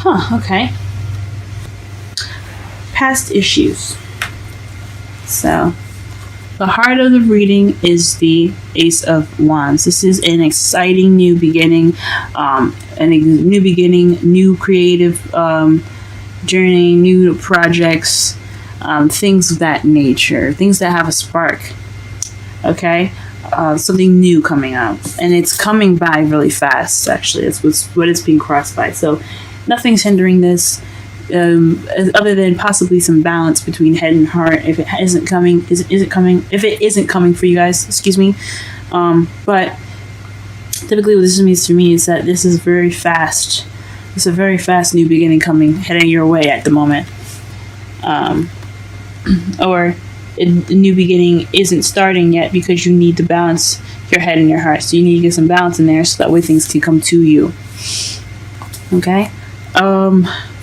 Okay. Past issues. So, the heart of the reading is the Ace of Wands. This is an exciting new beginning, new creative journey, new projects, things of that nature, things that have a spark. Okay, something new coming out, and it's coming by really fast. Actually, it's what it's being crossed by. So, nothing's hindering this. Other than possibly some balance between head and heart, if it isn't coming, if it isn't coming for you guys, excuse me. But typically what this means to me is that this is very fast. It's a very fast new beginning heading your way at the moment. Or a new beginning isn't starting yet because you need to balance your head and your heart. So you need to get some balance in there so that way things can come to you. Okay?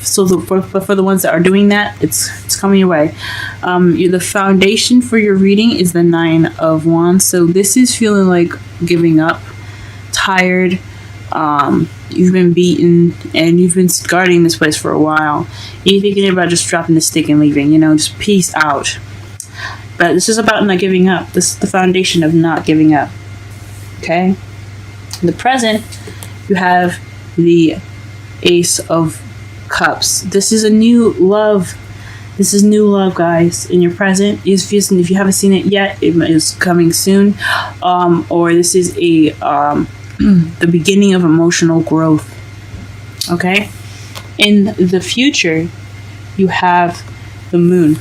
So for the ones that are doing that, it's coming your way. The foundation for your reading is the 9 of Wands. So this is feeling like giving up, tired. You've been beaten and you've been guarding this place for a while. You're thinking about just dropping the stick and leaving. Just peace out. But this is about not giving up. This is the foundation of not giving up. Okay. In the present, you have the Ace of Cups. This is a new love. This is new love, guys. In your present, if you haven't seen it yet, it is coming soon. Or this is the beginning of emotional growth. Okay. In the future, you have the Moon.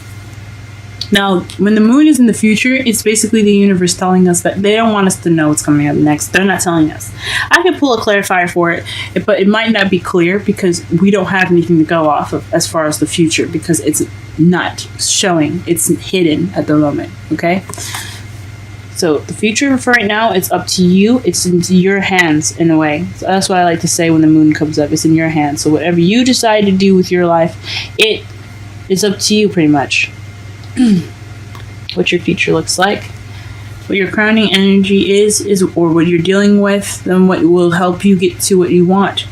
Now, when the Moon is in the future, it's basically the universe telling us that they don't want us to know what's coming up next. They're not telling us. I can pull a clarifier for it, but it might not be clear because we don't have anything to go off of as far as the future because it's not showing. It's hidden at the moment, okay? So the future for right now, it's up to you. It's into your hands in a way. So that's what I like to say when the Moon comes up. It's in your hands. So whatever you decide to do with your life, it is up to you pretty much. What your future looks like, what your crowning energy is or what you're dealing with, then what will help you get to what you want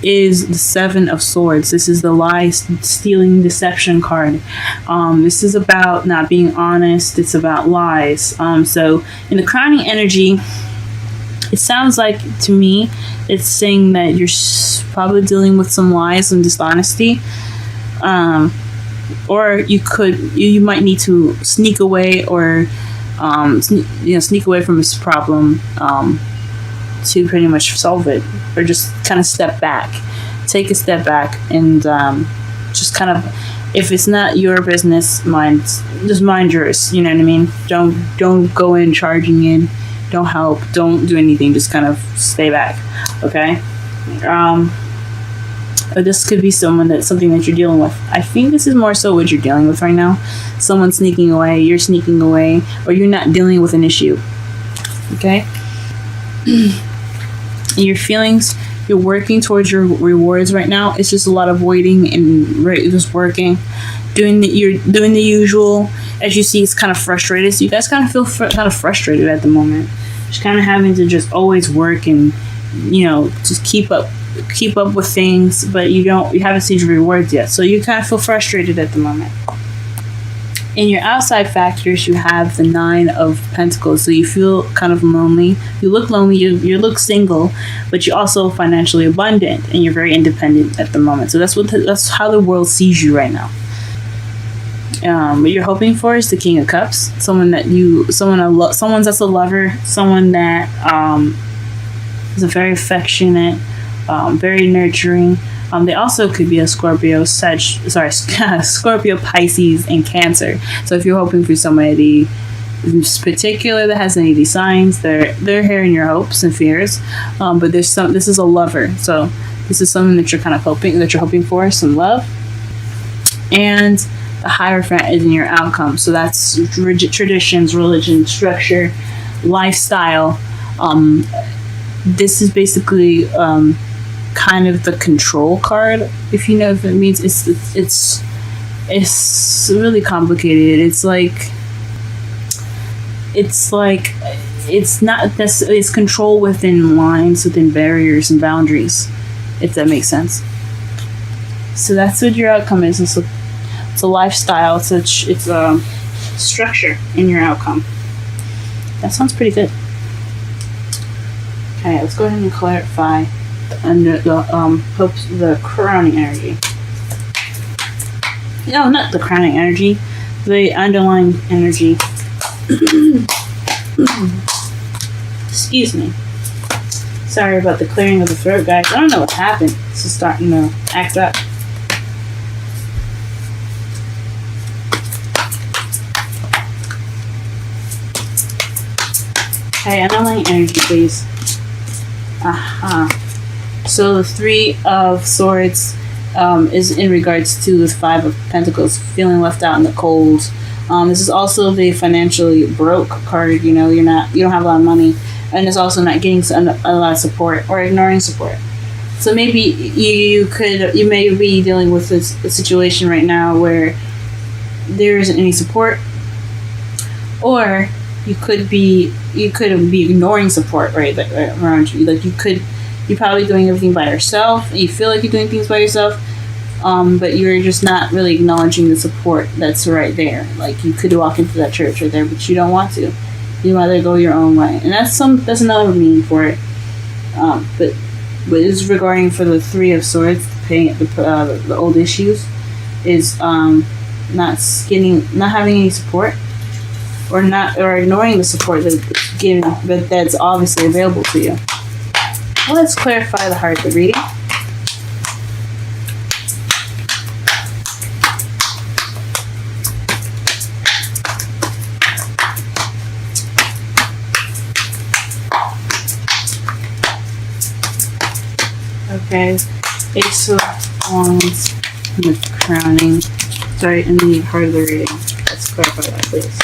is the 7 of Swords. This is the lie, stealing, deception card. This is about not being honest. It's about lies. So in the crowning energy, it sounds like to me it's saying that you're probably dealing with some lies and dishonesty. Or you might need to sneak away or sneak away from this problem to pretty much solve it, or just kind of take a step back and just kind of, if it's not your business, just mind yours. You know what I mean? Don't go in charging in. Don't help. Don't do anything. Just kind of stay back. Okay. Or this could be something that you're dealing with. I think this is more so what you're dealing with right now. Someone sneaking away, you're sneaking away, or you're not dealing with an issue. Okay? Your feelings, you're working towards your rewards right now. It's just a lot of waiting and just working. You're doing the usual. As you see, it's kind of frustrated. So you guys kind of feel kind of frustrated at the moment. Just kind of having to just always work and, just keep up with things, but you haven't seen your rewards yet, so you kind of feel frustrated at the moment. In your outside factors, you have the 9 of Pentacles, so you feel kind of lonely. You look lonely, you look single, but you're also financially abundant and you're very independent at the moment. So that's how the world sees you right now. What you're hoping for is the King of Cups, someone that's a lover, someone that is a very affectionate, very nurturing. They also could be a Scorpio, Scorpio, Pisces, and Cancer. So if you're hoping for somebody in particular that has any of these signs, they're hearing your hopes and fears. But this is a lover, so this is something that you're kind of hoping for, some love. And the Hierophant is in your outcome, so that's rigid traditions, religion, structure, lifestyle. This is basically kind of the control card, if you know if it means. It's really complicated. It's not necessarily, it's control within lines, within barriers and boundaries, if that makes sense. So that's what your outcome is. It's a lifestyle. It's a structure in your outcome. That sounds pretty good. Okay, let's go ahead and clarify under the crowning energy. No, not the crowning energy. The underlying energy. Excuse me. Sorry about the clearing of the throat, guys. I don't know what happened. It's just starting to act up. Okay, underlying energy, please. So the Three of Swords is in regards to the Five of Pentacles, feeling left out in the cold. This is also the financially broke card. You know, you don't have a lot of money, and it's also not getting a lot of support or ignoring support. So maybe you may be dealing with a situation right now where there isn't any support, or you could be ignoring support right around you. Like you're probably doing everything by yourself. You feel like you're doing things by yourself, but you're just not really acknowledging the support that's right there. Like you could walk into that church right there, but you don't want to. You rather go your own way, and that's another meaning for it. But is regarding for the Three of Swords, the old issues, is not having any support, or ignoring the support that's obviously available to you. Well, let's clarify the heart of the reading. Okay, Ace of Wands and the crowning. Sorry, in the heart of the reading. Let's clarify that, please.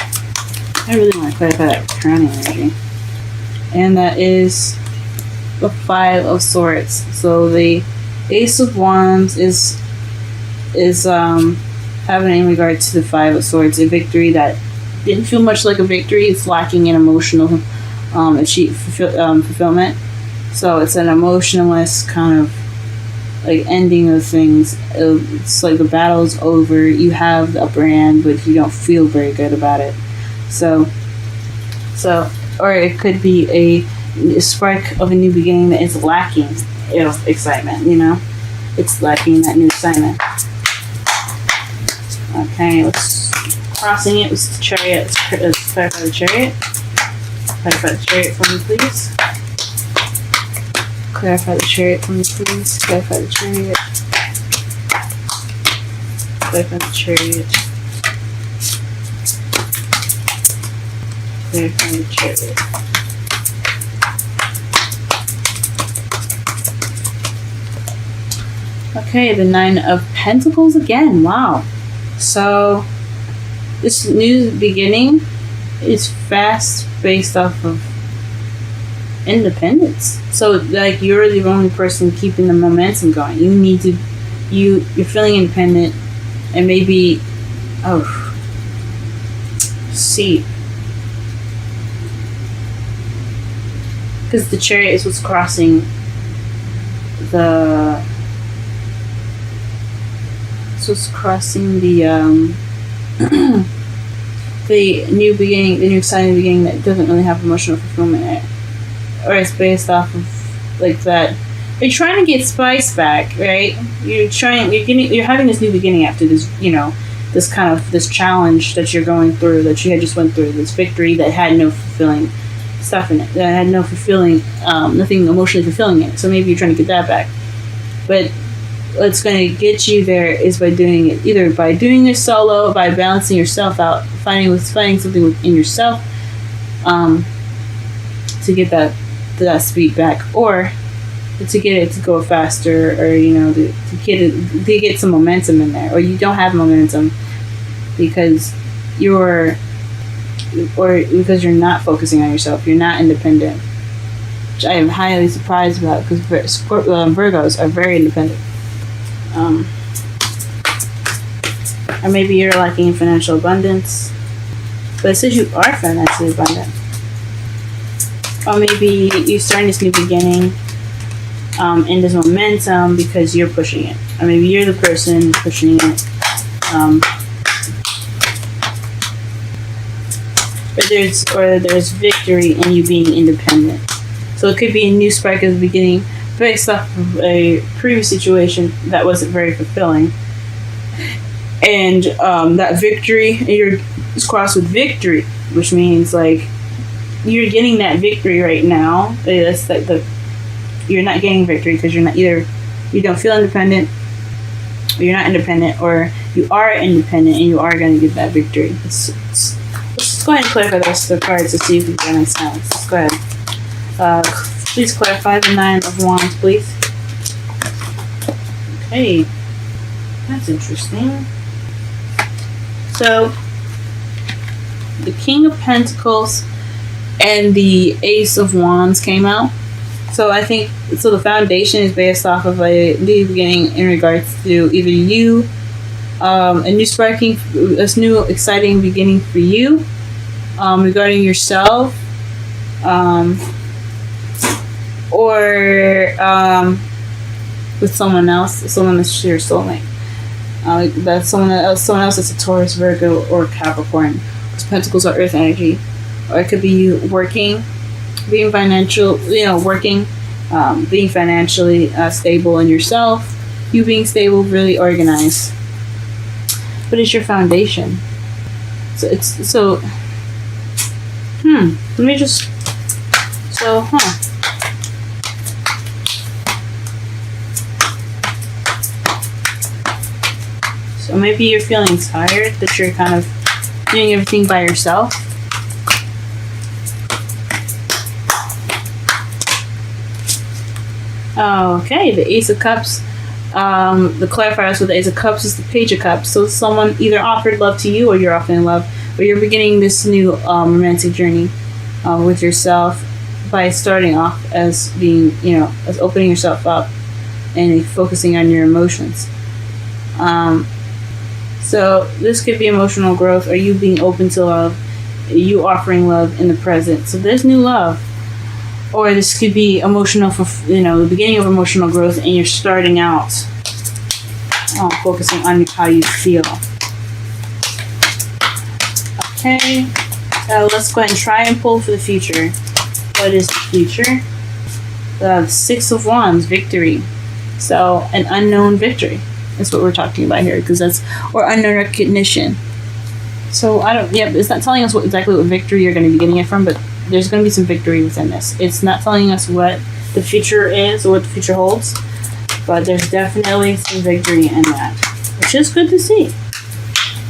I really want to clarify that crowning energy. And that is the Five of Swords. So the Ace of Wands is having in regard to the Five of Swords a victory that didn't feel much like a victory. It's lacking in emotional fulfillment. So it's an emotionless kind of like ending of things. It's like the battle's over. You have the upper hand, but you don't feel very good about it. So, or it could be a spark of a new beginning that is lacking excitement. You know, it's lacking that new excitement. Okay, let's crossing it with the Chariot. Let's clarify the Chariot. Clarify the Chariot for me, please. Clarify the Chariot for me, please. Clarify the Chariot. Clarify the Chariot. Clarify the Chariot. Okay, the Nine of Pentacles again. Wow. So, this new beginning is fast based off of independence. So like you're the only person keeping the momentum going. You're feeling independent, and maybe see, because the Chariot is what's crossing the the new beginning, the new exciting beginning that doesn't really have emotional fulfillment in it. Or it's based off of like that. You're trying to get spice back, right? You're having this new beginning after this, this challenge that you're going through, that you had just went through, this victory that had no fulfilling stuff in it, that had no fulfilling, nothing emotionally fulfilling in it. So maybe you're trying to get that back. But what's going to get you there is by doing it, either by doing it solo, by balancing yourself out, finding something within yourself, to get that speed back, or to get it to go faster, or to get some momentum in there. Or you don't have momentum because you're not focusing on yourself. You're not independent, which I am highly surprised about, because Virgos are very independent. Or maybe you're lacking in financial abundance, but it says you are financially abundant. Or maybe you're starting this new beginning And there's momentum because you're pushing it. Or maybe you're the person pushing it. Or there's victory in you being independent. So it could be a new spark at the beginning based off of a previous situation that wasn't very fulfilling. And that victory, you're crossed with victory, which means like you're getting that victory right now. That's like you're not getting victory because you're not either, you don't feel independent, or you're not independent, or you are independent and you are going to get that victory. Let's go ahead and clarify the rest of the cards to see if we get any sense. Let's go ahead. Please clarify the Nine of Wands, please. Okay, that's interesting. So, the King of Pentacles and the Ace of Wands came out. So I think, so the foundation is based off of a new beginning in regards to either you, a new exciting beginning for you, regarding yourself, or with someone else, someone that's your soulmate. That's someone else that's a Taurus, Virgo, or Capricorn. Because Pentacles are Earth energy. Or it could be you working, being financial, working, being financially stable in yourself, you being stable, really organized. But it's your foundation. So maybe you're feeling tired that you're kind of doing everything by yourself. Okay, the Ace of Cups. The clarifiers with the Ace of Cups is the Page of Cups. So someone either offered love to you, or you're offering love, or you're beginning this new romantic journey with yourself by starting off as being, as opening yourself up and focusing on your emotions. So this could be emotional growth, or you being open to love, you offering love in the present. So there's new love. Or this could be emotional for, the beginning of emotional growth, and you're starting out focusing on how you feel. Okay, let's go ahead and try and pull for the future. What is the future? The Six of Wands, victory. So, an unknown victory. That's what we're talking about here, because or unknown recognition. So, it's not telling us exactly what victory you're going to be getting it from, but there's going to be some victory within this. It's not telling us what the future is or what the future holds, but there's definitely some victory in that, which is good to see.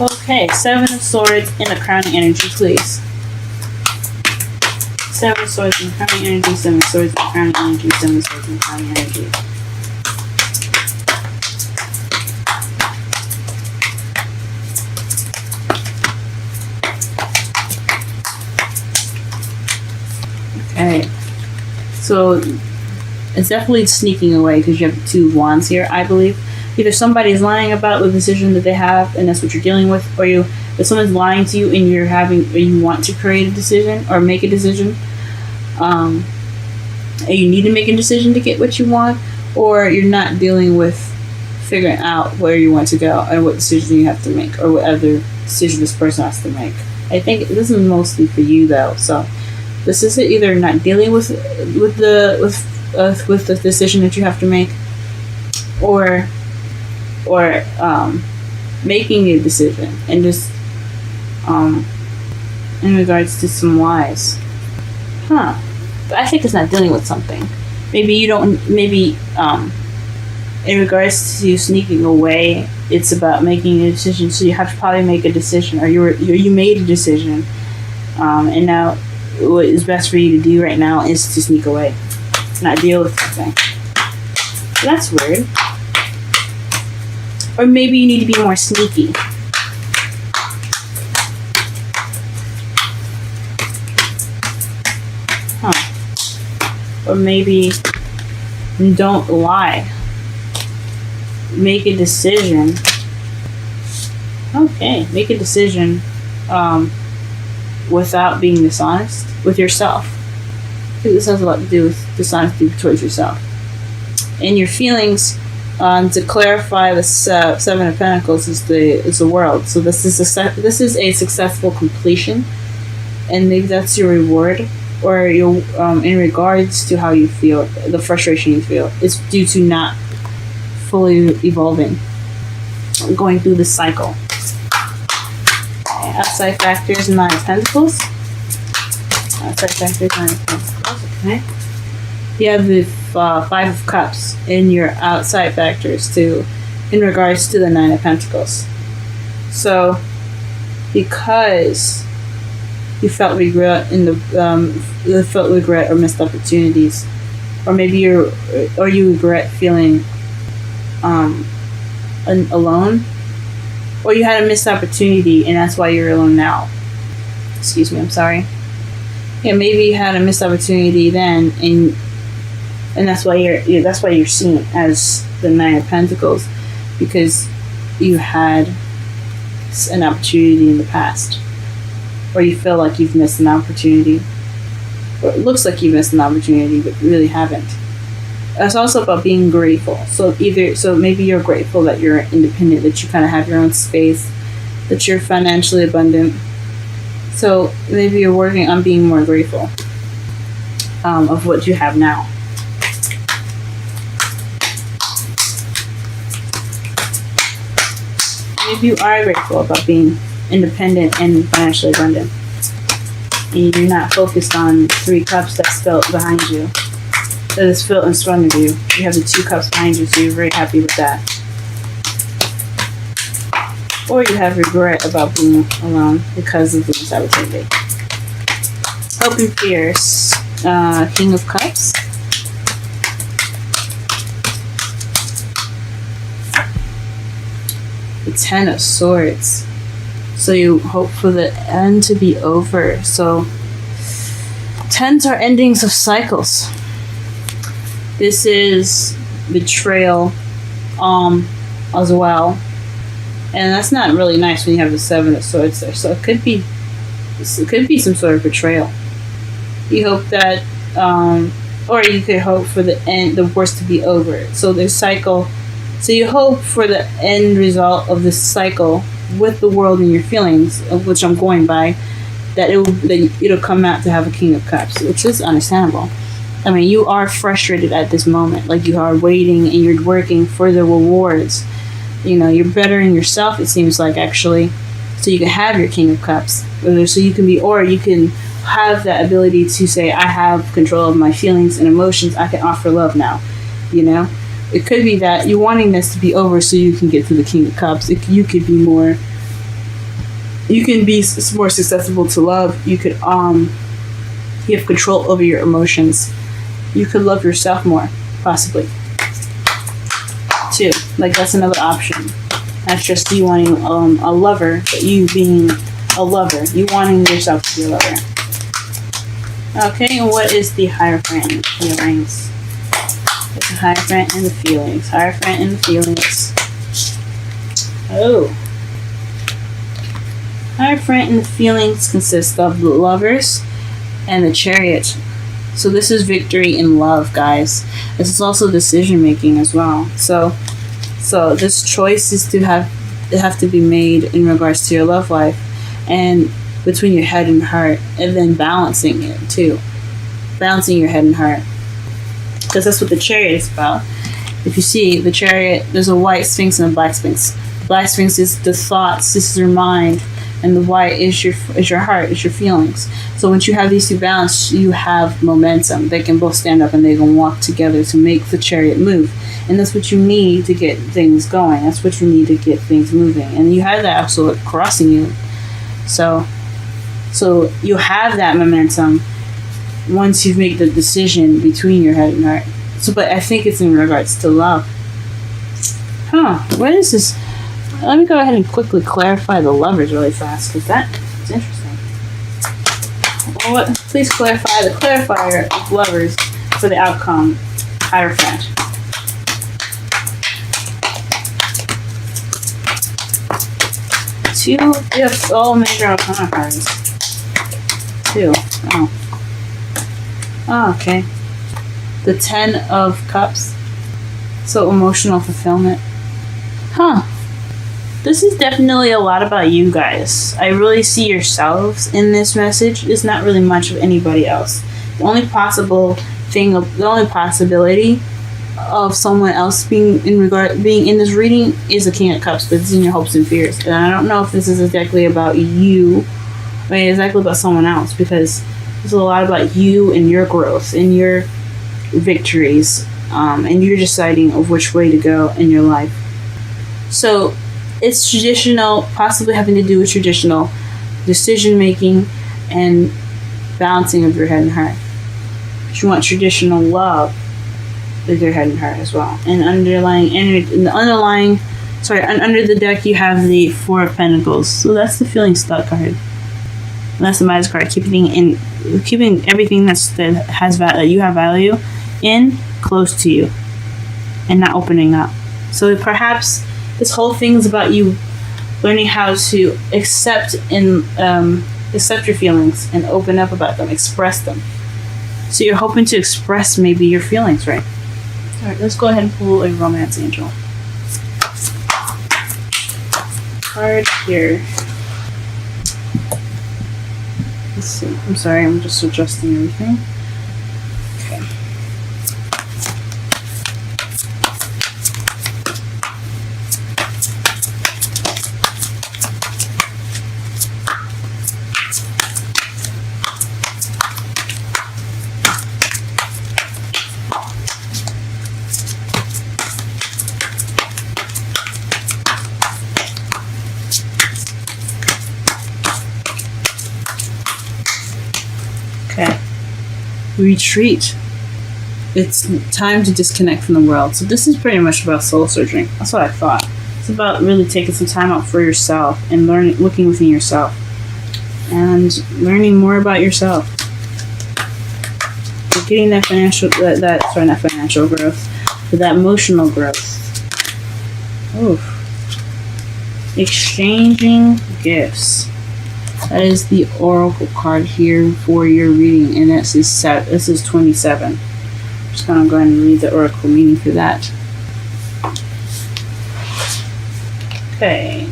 Okay, Seven of Swords in the crowning energy, please. Seven of Swords in the crowning energy, Seven of Swords in the crowning energy, Seven of Swords in the crowning energy. Okay, so it's definitely sneaking away because you have two wands here, I believe. Either somebody's lying about the decision that they have, and that's what you're dealing with, or if someone's lying to you and you want to create a decision or make a decision, and you need to make a decision to get what you want, or you're not dealing with figuring out where you want to go and what decision you have to make, or what other decision this person has to make. I think this is mostly for you though, so. This is either not dealing with the decision that you have to make, or making a decision, and just in regards to some whys. But I think it's not dealing with something. Maybe in regards to sneaking away, it's about making a decision. So you have to probably make a decision, or you made a decision, and now. What is best for you to do right now is to sneak away, not deal with something. So that's weird. Or maybe you need to be more sneaky. Or maybe don't lie. Make a decision. Okay, make a decision. Without being dishonest with yourself. I think this has a lot to do with dishonesty towards yourself. And your feelings, to clarify, the Seven of Pentacles is the world. So this is a successful completion, and maybe that's your reward, or your in regards to how you feel, the frustration you feel is due to not fully evolving, going through this cycle. Okay, outside factors, Nine of Pentacles. Outside factors, Nine of Pentacles. Okay. You have the Five of Cups in your outside factors too, in regards to the Nine of Pentacles. So, because you felt regret in felt regret or missed opportunities, or maybe you regret feeling alone, or you had a missed opportunity and that's why you're alone now. Excuse me, I'm sorry. Yeah, maybe you had a missed opportunity then, and that's why you're seen as the Nine of Pentacles, because you had an opportunity in the past, or you feel like you've missed an opportunity, or it looks like you missed an opportunity but you really haven't. It's also about being grateful. So maybe you're grateful that you're independent, that you kind of have your own space, that you're financially abundant. So maybe you're working on being more grateful of what you have now. Maybe you are grateful about being independent and financially abundant. And you're not focused on Three Cups that's felt behind you, that is felt in front of you. You have the Two Cups behind you, so you're very happy with that. Or you have regret about being alone because of this opportunity. Hope and fears, King of Cups. The Ten of Swords. So you hope for the end to be over. So tens are endings of cycles. This is betrayal as well. And that's not really nice when you have the Seven of Swords there. So it could be some sort of betrayal. You hope that or you could hope for the worst to be over. So there's cycle. So you hope for the end result of this cycle with the world and your feelings, of which I'm going by, that it'll come out to have a King of Cups, which is understandable. I mean, you are frustrated at this moment, like you are waiting and you're working for the rewards. You know, you're bettering yourself, it seems like, actually, so you can have your King of Cups, so you can have that ability to say, I have control of my feelings and emotions, I can offer love now, you know. It could be that you're wanting this to be over so you can get to the King of Cups. You can be more susceptible to love. You have control over your emotions. You could love yourself more, possibly. Too, like that's another option. That's just you wanting a lover, but you being a lover. You wanting yourself to be a lover. Okay, and what is the Hierophant feelings? The Hierophant and the feelings. Hierophant and the feelings. Oh. Hierophant and the feelings consist of the Lovers and the Chariot. So this is victory in love, guys. This is also decision making as well. So this choice is to have to be made in regards to your love life, and between your head and heart, and then balancing it too. Balancing your head and heart. Because that's what the Chariot is about. If you see the Chariot, there's a white Sphinx and a black Sphinx. The black Sphinx is the thoughts, this is your mind, and the white is your heart, is your feelings. So once you have these two balanced, you have momentum. They can both stand up and they can walk together to make the Chariot move. And that's what you need to get things going. That's what you need to get things moving. And you have that absolute crossing you. So you have that momentum once you've made the decision between your head and heart. So, but I think it's in regards to love. What is this? Let me go ahead and quickly clarify the Lovers really fast, because that is interesting. Well, please clarify the clarifier of Lovers for the outcome. Hierophant. Two. Yes, all major arcana cards. Two. Oh. Oh, okay. The Ten of Cups. So emotional fulfillment. Huh. This is definitely a lot about you guys. I really see yourselves in this message. It's not really much of anybody else. The only possibility of someone else being in this reading is the King of Cups, but it's in your hopes and fears. And I don't know if this is exactly about you, but exactly about someone else, because it's a lot about you and your growth and your victories, and you're deciding of which way to go in your life. So it's traditional, possibly having to do with traditional decision making and balancing of your head and heart. You want traditional love with your head and heart as well. And under the deck you have the Four of Pentacles. So that's the feeling stuck card. And that's the Midas card, keeping everything that you have value in close to you and not opening up. So perhaps this whole thing is about you learning how to accept your feelings and open up about them, express them. So you're hoping to express maybe your feelings, right? All right, let's go ahead and pull a romance angel card here. Let's see. I'm sorry, I'm just adjusting everything. Okay. Okay. Retreat. It's time to disconnect from the world. So this is pretty much about soul searching. That's what I thought. It's about really taking some time out for yourself and looking within yourself and learning more about yourself. You're getting that not financial growth, but that emotional growth. Oof. Exchanging gifts. That is the Oracle card here for your reading, and this is 27. I'm just going to go ahead and read the Oracle meaning for that. Okay.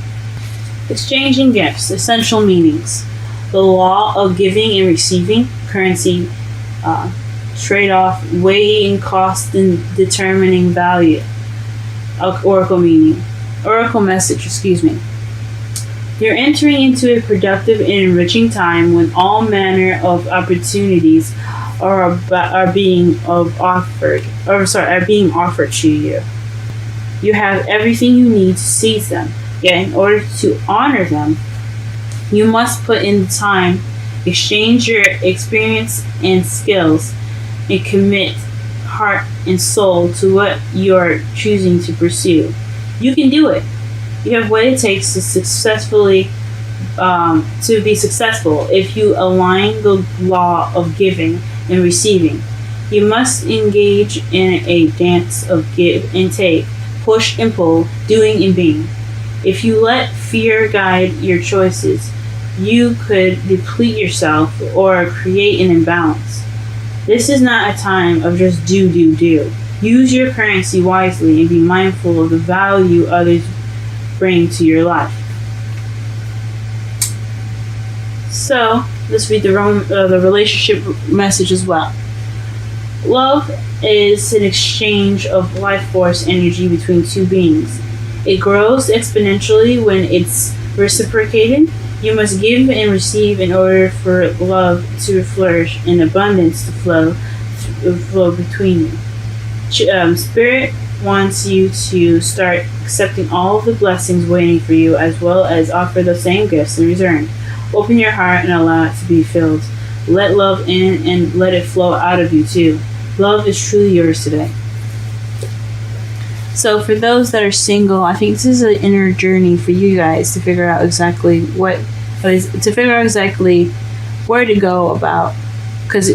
Exchanging gifts, essential meanings. The law of giving and receiving, currency, trade-off, weighing cost and determining value. Oracle meaning. Oracle message, excuse me. You're entering into a productive and enriching time when all manner of opportunities are being offered to you. You have everything you need to seize them. Yet in order to honor them, you must put in the time, exchange your experience and skills, and commit heart and soul to what you're choosing to pursue. You can do it. You have what it takes to be successful if you align the law of giving and receiving. You must engage in a dance of give and take, push and pull, doing and being. If you let fear guide your choices, you could deplete yourself or create an imbalance. This is not a time of just do. Use your currency wisely and be mindful of the value others bring to your life. So let's read the relationship message as well. Love is an exchange of life force energy between two beings. It grows exponentially when it's reciprocated. You must give and receive in order for love to flourish and abundance to flow between you. Spirit wants you to start accepting all of the blessings waiting for you, as well as offer the same gifts in return. Open your heart and allow it to be filled. Let love in and let it flow out of you too. Love is truly yours today. So for those that are single, I think this is an inner journey for you guys to figure out exactly where to go about things,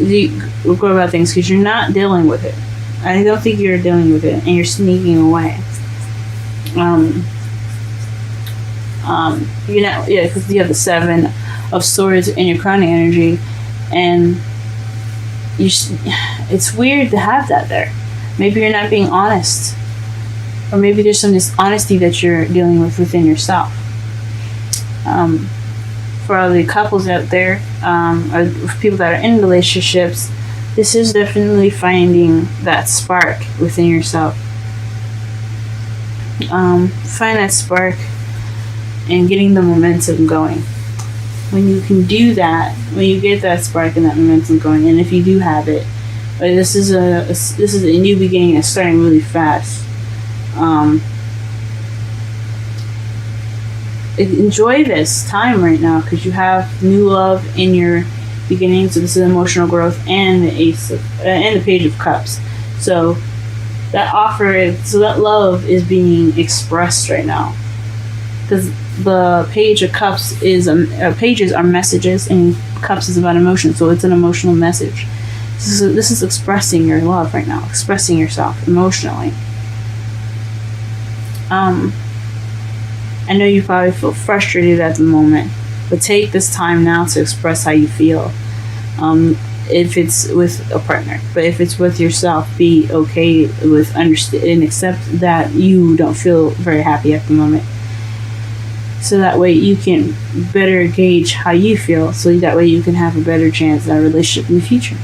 because you're not dealing with it. I don't think you're dealing with it, and you're sneaking away. Because you have the Seven of Swords in your crowning energy, and it's weird to have that there. Maybe you're not being honest or maybe there's some dishonesty that you're dealing with within yourself. For all the couples out there, or people that are in relationships, this is definitely finding that spark within yourself. Find that spark and getting the momentum going. When you can do that, when you get that spark and that momentum going, and if you do have it, this is a new beginning that's starting really fast. Enjoy this time right now because you have new love in your beginning. So this is emotional growth and the Page of Cups. So that that love is being expressed right now. Because the Page of Cups is pages are messages, and Cups is about emotion, so it's an emotional message. This is expressing your love right now, expressing yourself emotionally. I know you probably feel frustrated at the moment, but take this time now to express how you feel. If it's with a partner, but if it's with yourself, be okay with and accept that you don't feel very happy at the moment. So that way you can better gauge how you feel, so that way you can have a better chance at a relationship in the future.